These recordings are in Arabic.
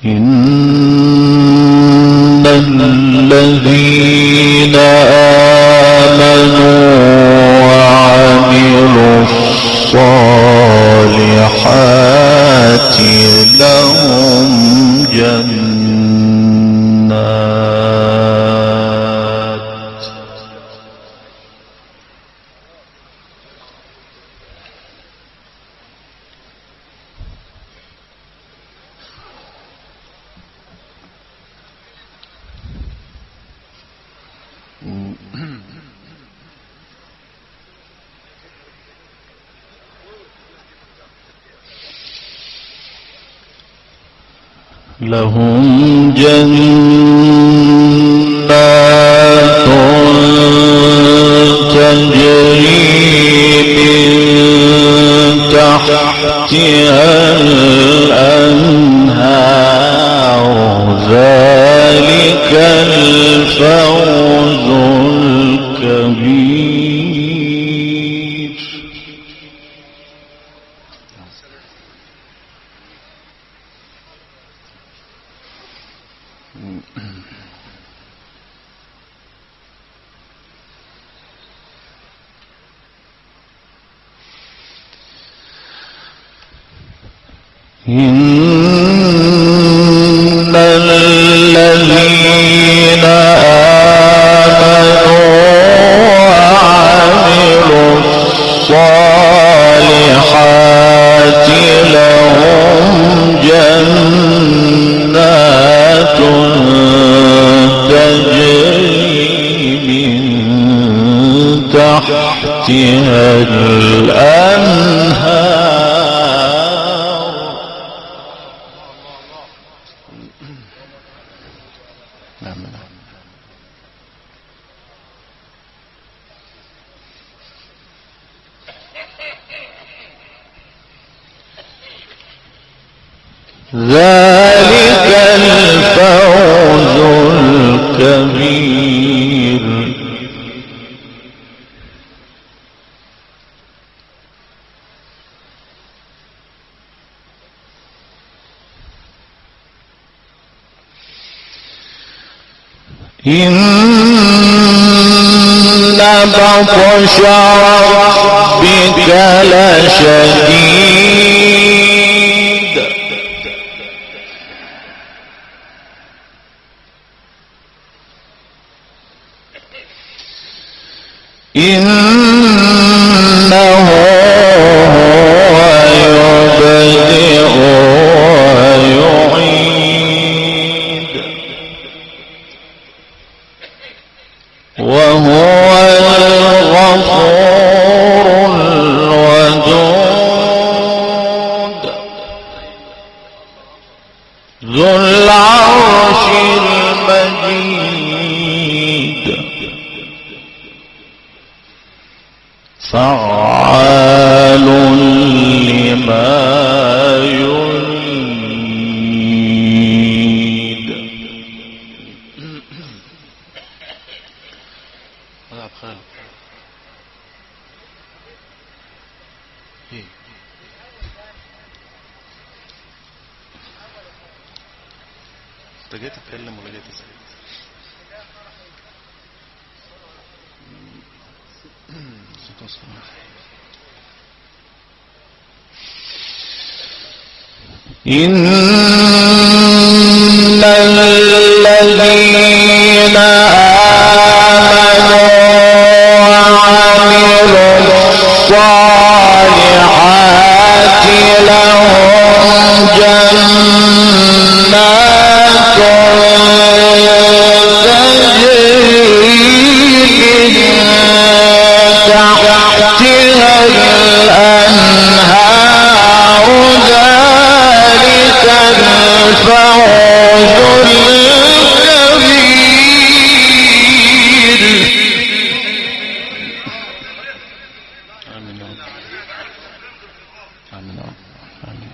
إن الذين آمنوا وعملوا الصالحات لهم جنات لهم جنات تجري من تحتها الأنهار ذلك الفوز الكبير. إن الذين آمنوا وعملوا الصالحات لهم جنات تجري من تحتها الأنهار ذلك الفوز الكبير. إن بطش ربك لشديد إنه هو يبدئ ويعيد وهو الغفور الودود ذو العرش المجيد فعال لما يريد. انت جاي تتكلم ولا جاي تسأل؟ إن الذين آمنوا وعملوا الصالحات لهم جنات تجري من تحتها الأنهار ذلك الفوز الكبير. آمين يا رب. آمين يا رب. آمين.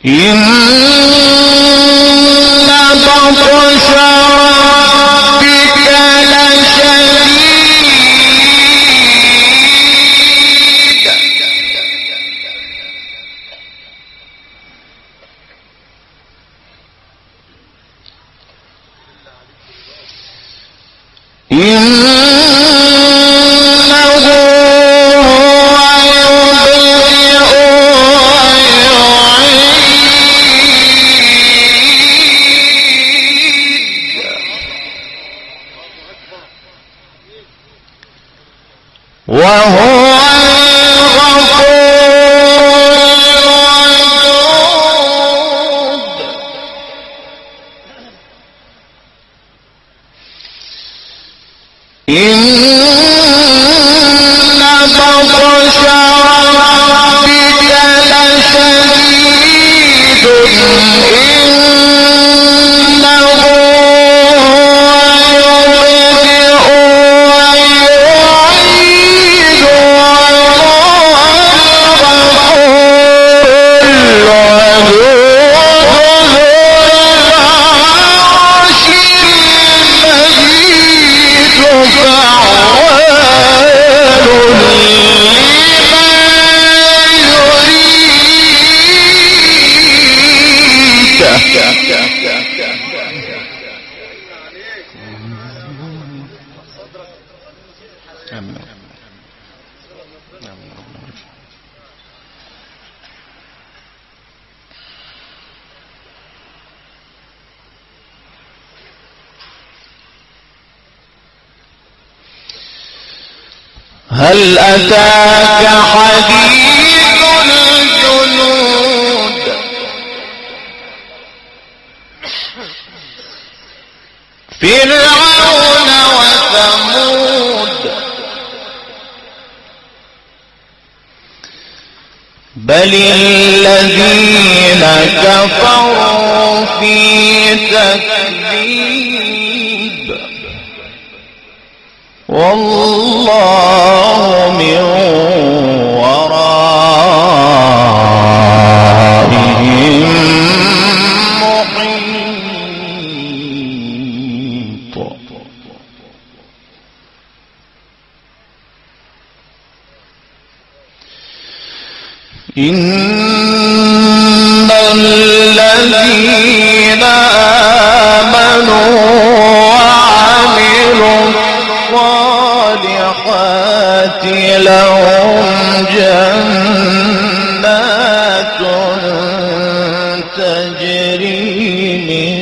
إن بطش ربك وهو هل أتاك حديث الجنود فرعون وثمود بل الذين كفروا في تكذيب والله من ورائهم محيط إن الذين آمنوا وعملوا الصالحات لهم جنات تجري من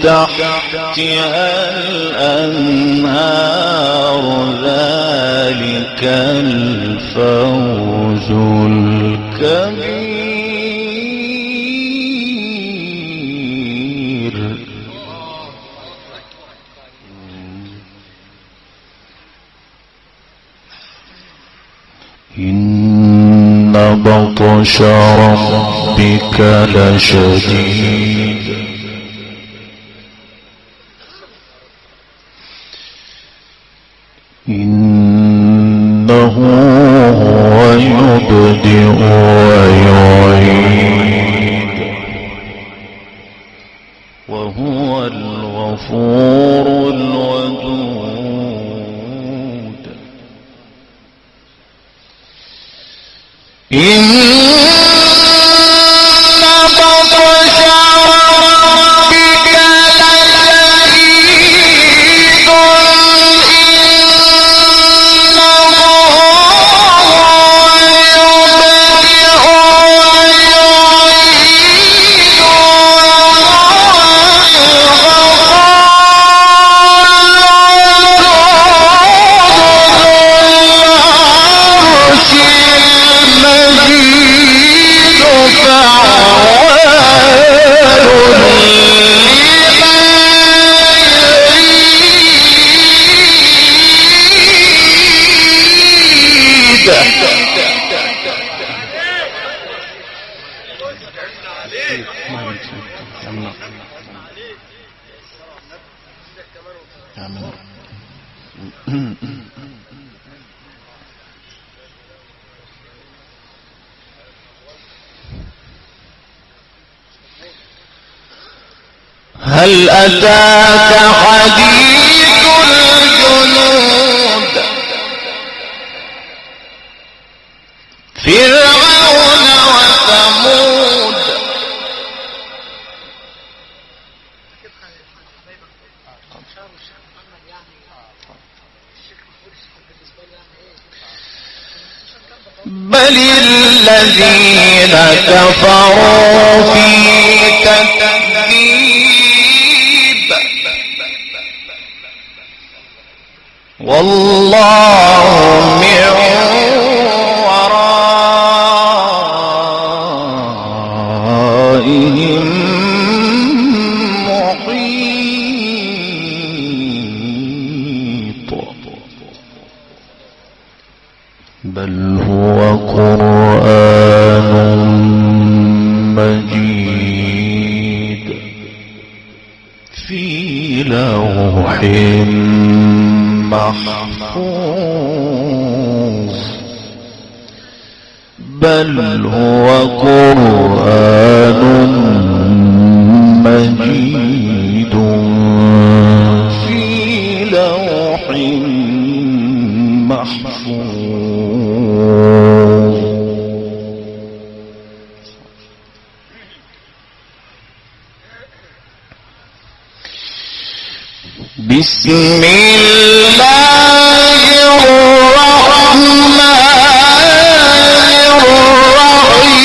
تحتها الأنهار ذلك الفوز الكبير إن بطش ربك لشديد إنه هو يبدئ ويعيد وهو الغفور الودود إن بطش ربك لشديد هل أتاك حديث الجنود فرعون وثمود بل الذين كفروا في تكذيب والله في لوح محفوظ بل هو قرآن مجيد في لوح محفوظ. بسم الله الرحمن الرحيم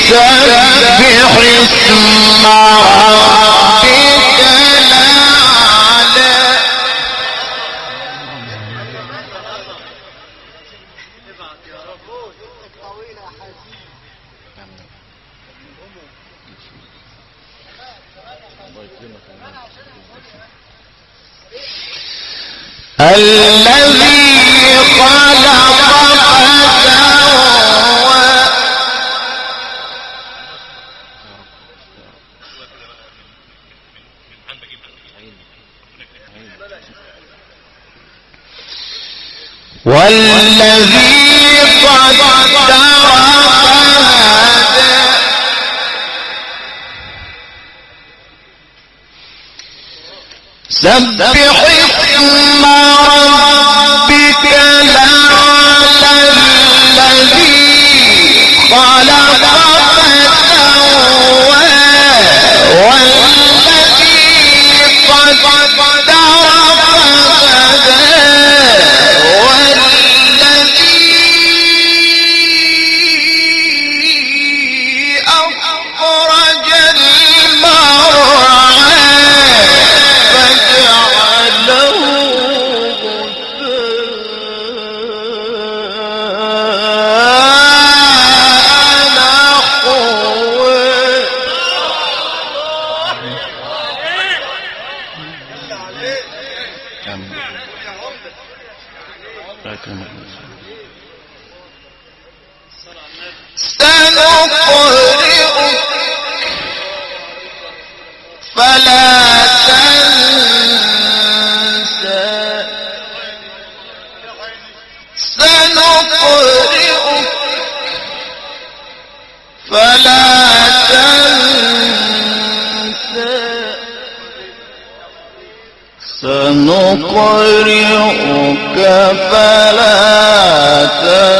سبح اسم ربك الأعلى. الذي خلق فسوى والذي قدر فهدى سبح اسم ربك الأعلى الذي خلق فسوى والذي قدر فهدى والذي أخرج المرعى فجعله غثاء نحوه. سنقرئك فلا تنسى سنقرئك فلا تنسى سنقرئك فلا تنسى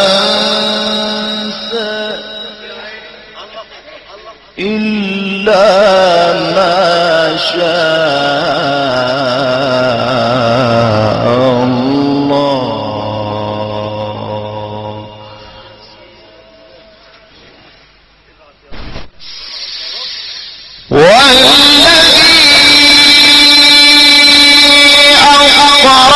إلا ما شاء الله. والذي أخرج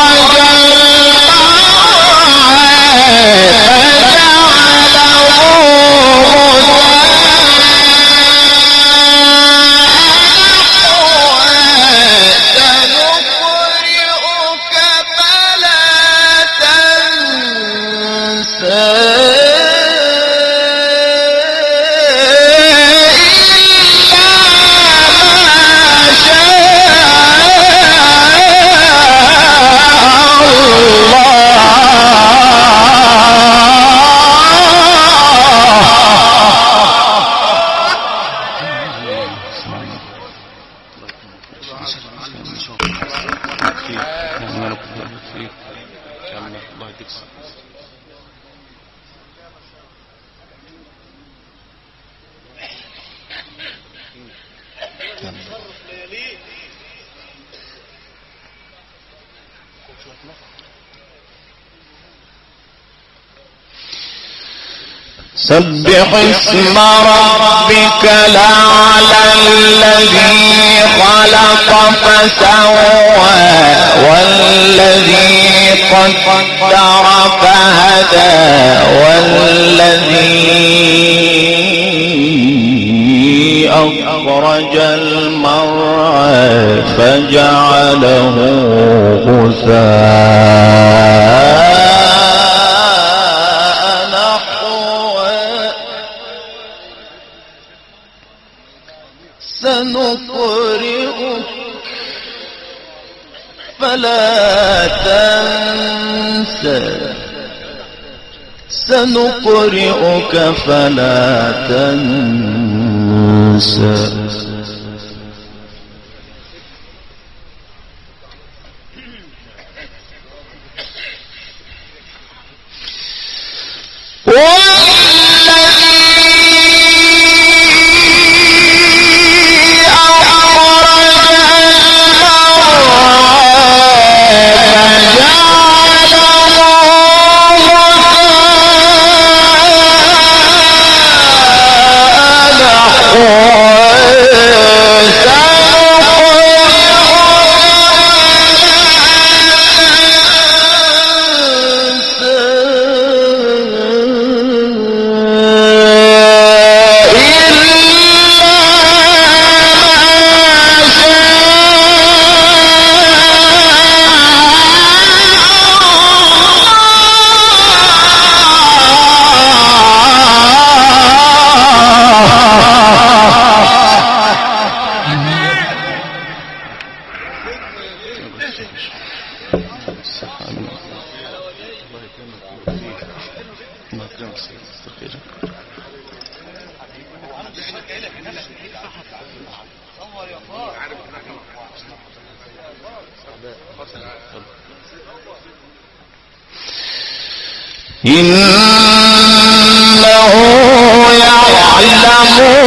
سبح اسم ربك الأعلى الذي خلق فسوى والذي قدر فهدى والذي أخرج المرعى فجعله غثاء سنقرئك فلا تنسى سنقرئك فلا تنسى إنه يعلم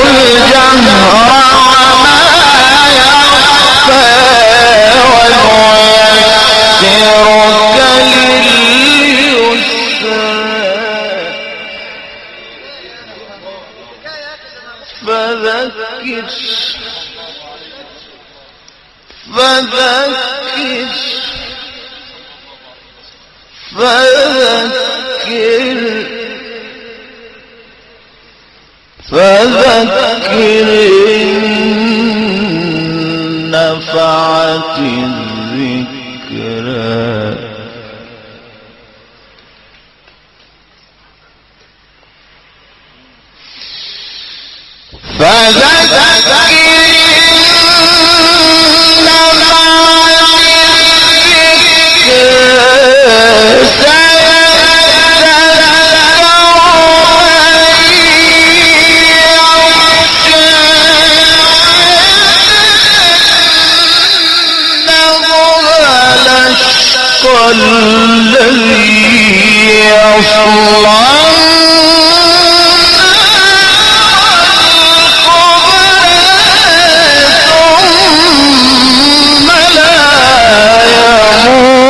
الجهر وما يخفى وييسرك لليسرى فذكر إن نفعت الذكرى الذي يصلى ثم لا يموت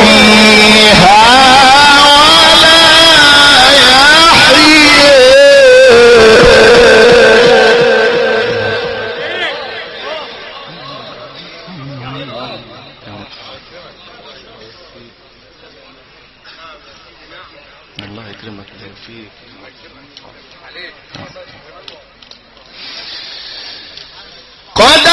فيها ولا يحيى الله يكرمك فيك. قد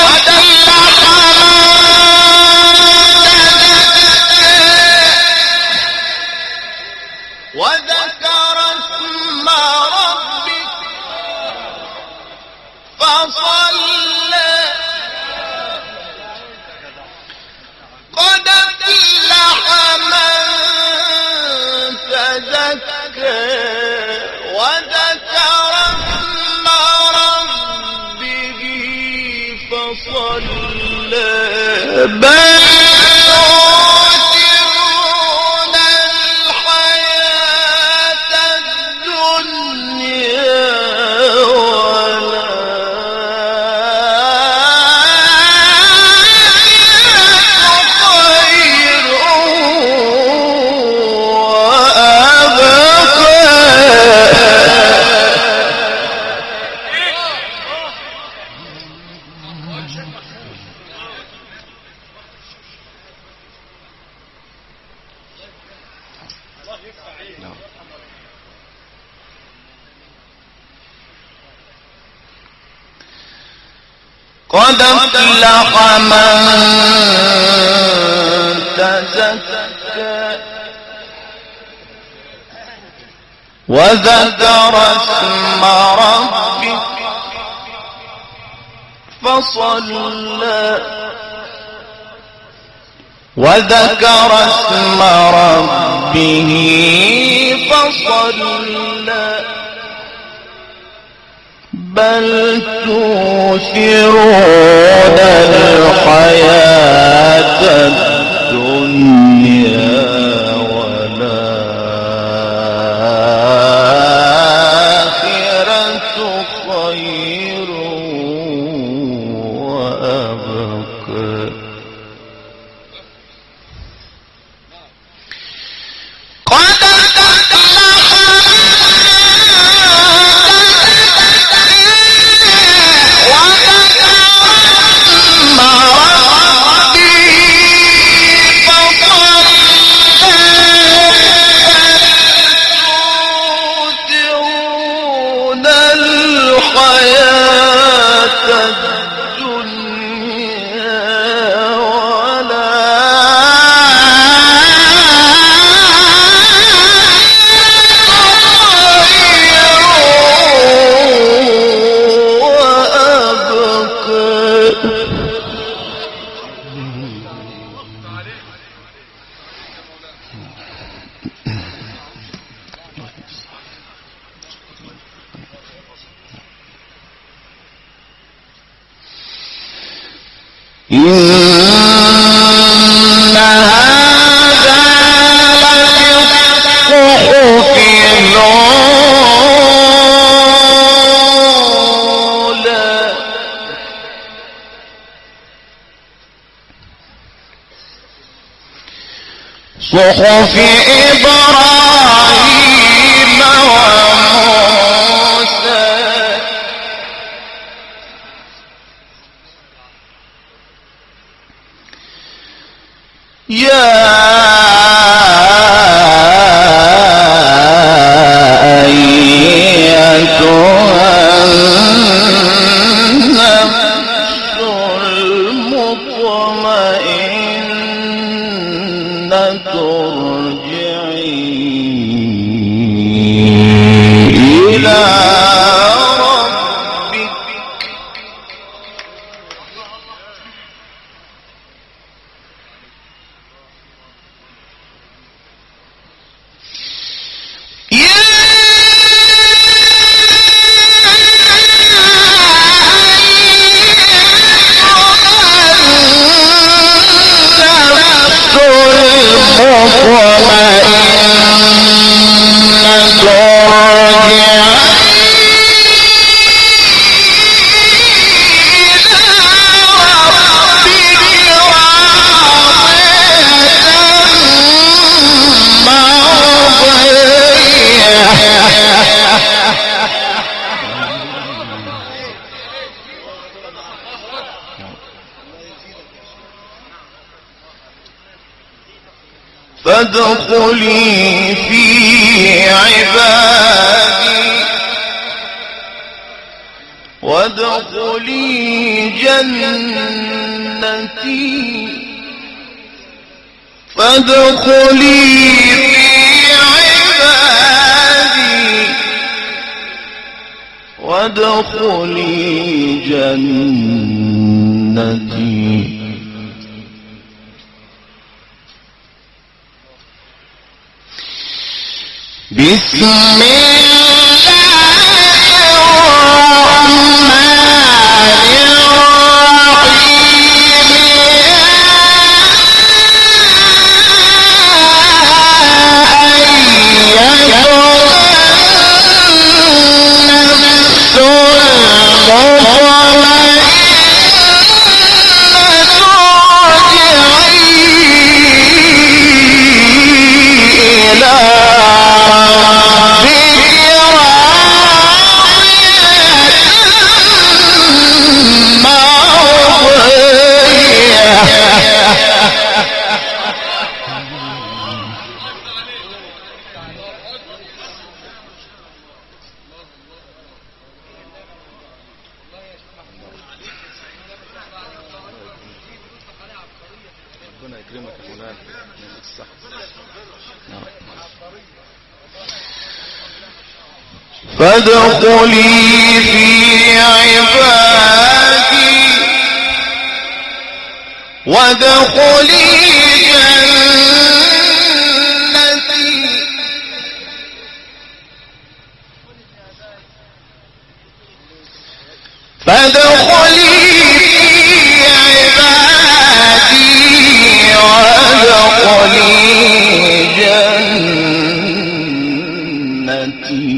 وذكر اسم ربك فصلى قد أفلح من تزكى وذكر اسم ربه فصلى بل تؤثرون الحياة الدنيا قد أفلح من تزكى وذكر اسم ربك فصلى وذكر اسم ربه فصلى بل تؤثرون الحياة الدنيا والآخرة خير وأبقى صحف إبراهيم وموسى يا أيتها النفس المطمئنة ترجعي إلى ربك فادخلي في عبادي وادخلي جنتي فادخلي في عبادي وادخلي جنتي بسم الله الرحمن ربنا يكرمك يا مولانا الصح. فادخلي في عبادي وادخلي فادخلي في عبادي وادخلي جنتي.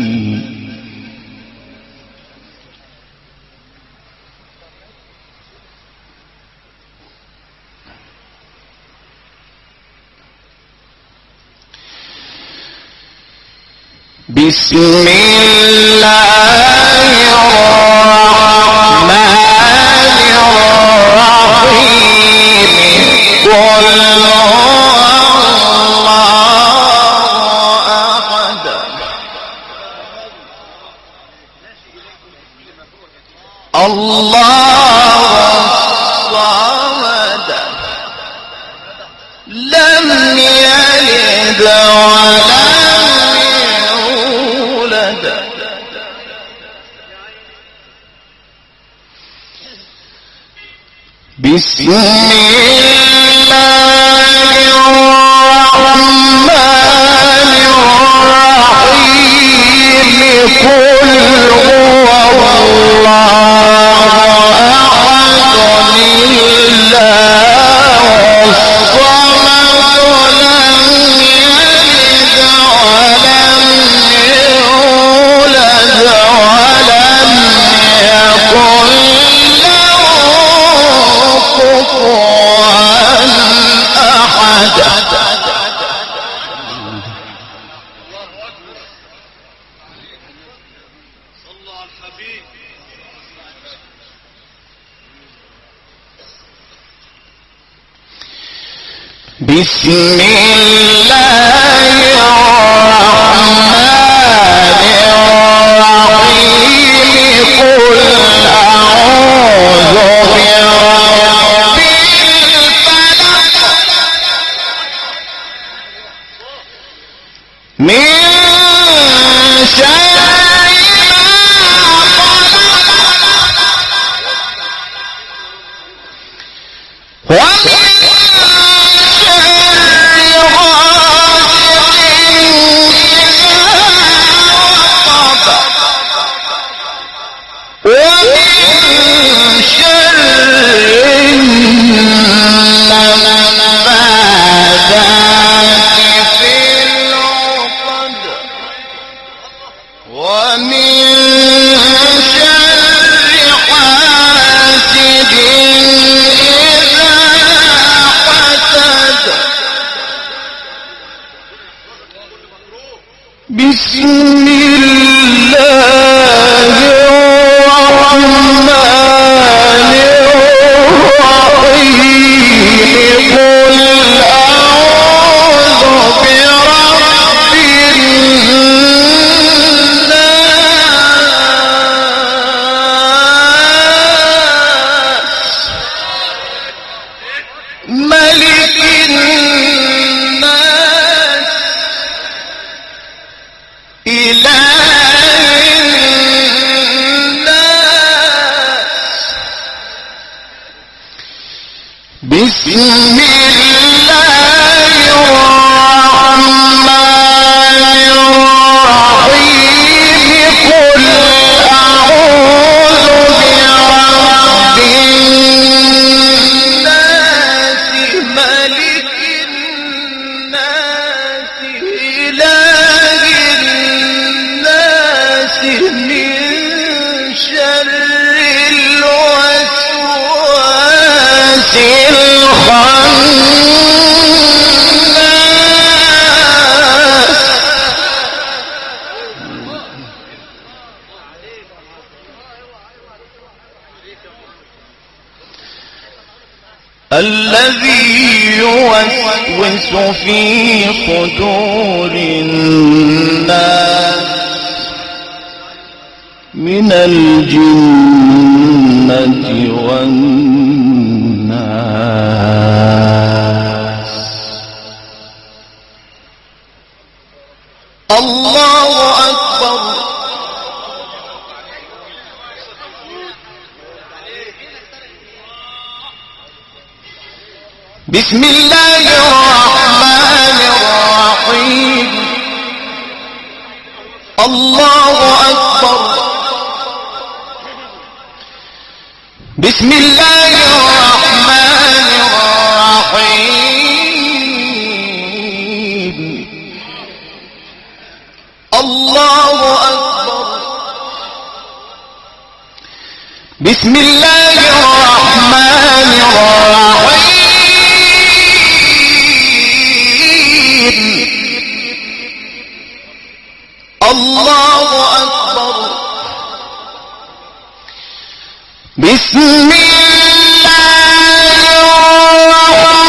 بسم الله الرحمن الرحيم. قل هو الله أحد الله الصمد لم يلد ولم يولد بسم الله الرحمن الرحيم. قل هو الله أحد الله الصمد لم يلد ولم يولد ولم يكن له كفوا أحد. بسم الله الرحمن الرحيم. قل أعوذ برب الفلق من شر ما خلق ومن بسم الله الرحمن الرحيم. قل أعوذ برب الناس ملك الناس إله الناس. بسم الله الرحمن الرحيم. قل أعوذ برب الناس ملك الناس إله الناس من شر الوسواس الخناس. الذي يوسوس في صدور الناس من الجنة والناس. الله أكبر. بسم الله الرحمن الرحيم الله أكبر بسم الله الرحمن الرحيم الله أكبر بسم الله الرحمن الرحيم الله أكبر بسم الله الرحمن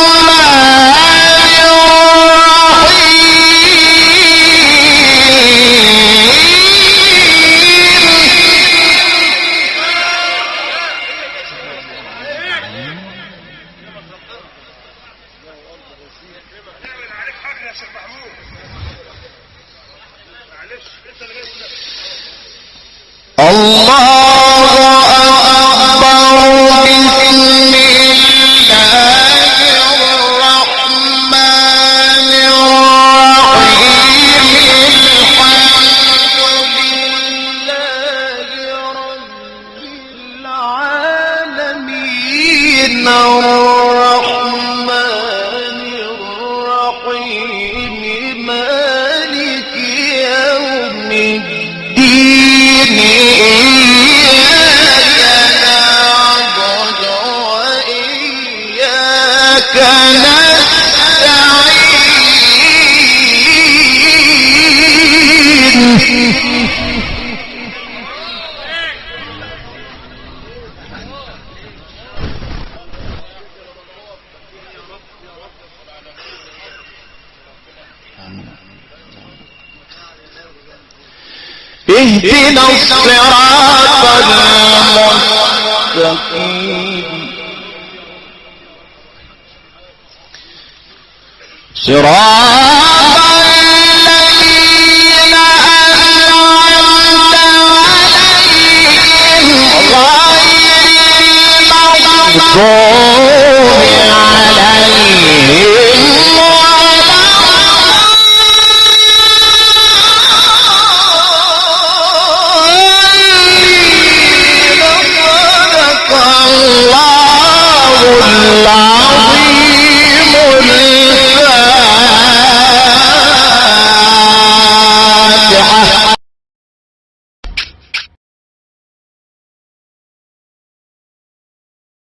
اهدنا الصراط المستقيم صراط الذين أنعمت عليهم غير المغضوب عليهم الله